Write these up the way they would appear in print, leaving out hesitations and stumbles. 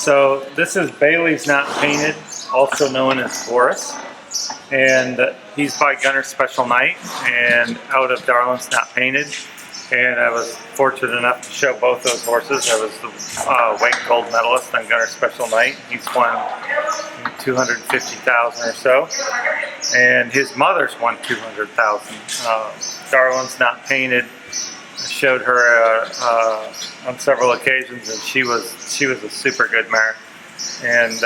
So this is Bailey's Not Painted, also known as Boris, and he's by Gunner Special Night and out of Darlin's Not Painted. And I was fortunate enough to show both those horses. I was the weight gold medalist on Gunner Special Night. He's won 250,000 or so, and his mother's won 200,000. Darlin's Not Painted. I showed her on several occasions, and she was a super good mare. And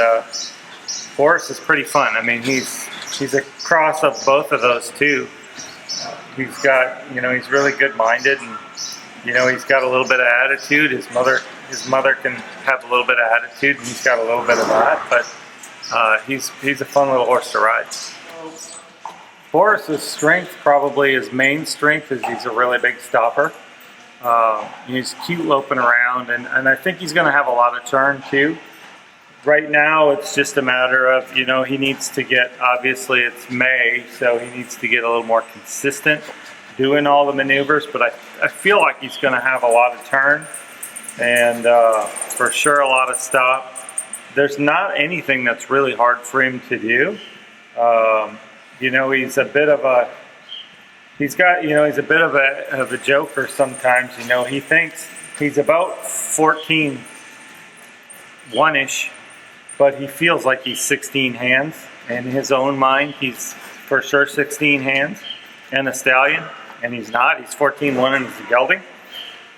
Boris is pretty fun. I mean, he's a cross of both of those two. He's got, he's really good-minded, and he's got a little bit of attitude. His mother can have a little bit of attitude, and he's got a little bit of that. But he's a fun little horse to ride. Boris's strength, probably his main strength, is he's a really big stopper. He's cute loping around, and I think he's going to have a lot of turn too. Right now, it's just a matter of, he needs to get, obviously it's May, so he needs to get a little more consistent doing all the maneuvers, but I feel like he's going to have a lot of turn, and for sure a lot of stop. There's not anything that's really hard for him to do. He's a bit of a, he's a bit of a joker sometimes. He thinks he's about 14 one-ish, but he feels like he's 16 hands. In his own mind, he's for sure 16 hands and a stallion, and he's not. He's 14-1 and he's a gelding.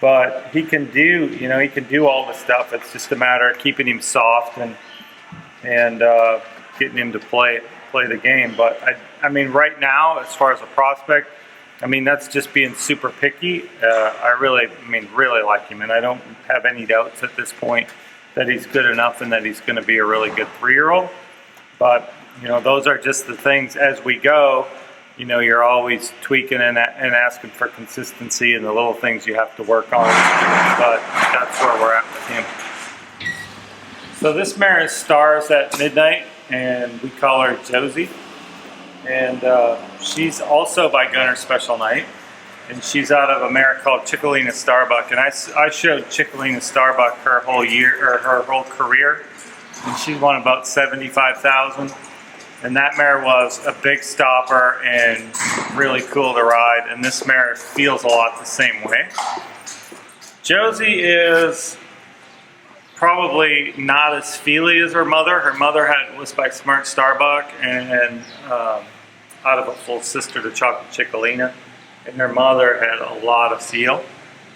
But he can do, he can do all the stuff. It's just a matter of keeping him soft and getting him to play the game. But I mean, right now, as far as a prospect, I mean, that's just being super picky. I really like him, and I don't have any doubts at this point that he's good enough and that he's going to be a really good 3-year-old. But those are just the things as we go. You're always tweaking and asking for consistency and the little things you have to work on. But that's where we're at with him. So this mare is Stars at Midnight, and we call her Josie. And she's also by Gunner Special Night, and she's out of a mare called Chickalina Starbuck. And I showed Chickalina Starbuck her whole career, and she won about 75,000. And that mare was a big stopper and really cool to ride. And this mare feels a lot the same way. Josie is probably not as feely as her mother. Her mother was by Smart Starbuck and out of a full sister to Chocolate Chickalina. And her mother had a lot of feel.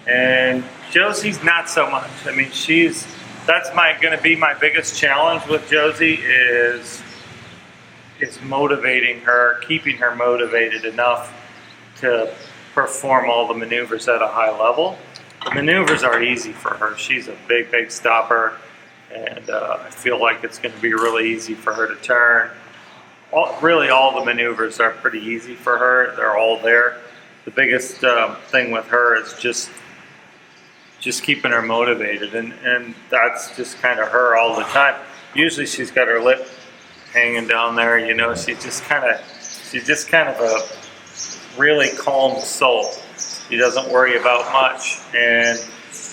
And Josie's not so much. I mean, that's going to be my biggest challenge with Josie is motivating her, keeping her motivated enough to perform all the maneuvers at a high level. The maneuvers are easy for her. She's a big stopper, and I feel like it's going to be really easy for her to turn. Really, all the maneuvers are pretty easy for her. They're all there. The biggest thing with her is just keeping her motivated, and that's just kind of her all the time. Usually she's got her lip hanging down there, she's just kind of a really calm soul. She doesn't worry about much, and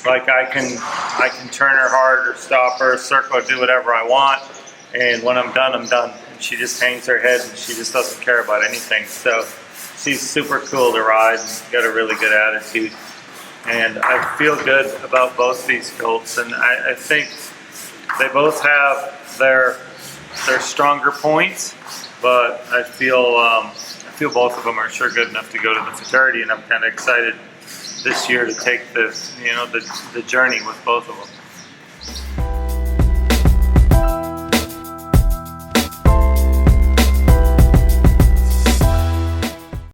like I can turn her hard or stop her, circle, or do whatever I want, and when I'm done, I'm done. And she just hangs her head, and she just doesn't care about anything. So she's super cool to ride, and got a really good attitude, and I feel good about both these colts, and I think they both have their stronger points, but I feel both of them are sure good enough to go to the Futurity, and I'm kind of excited this year to take the journey with both of them.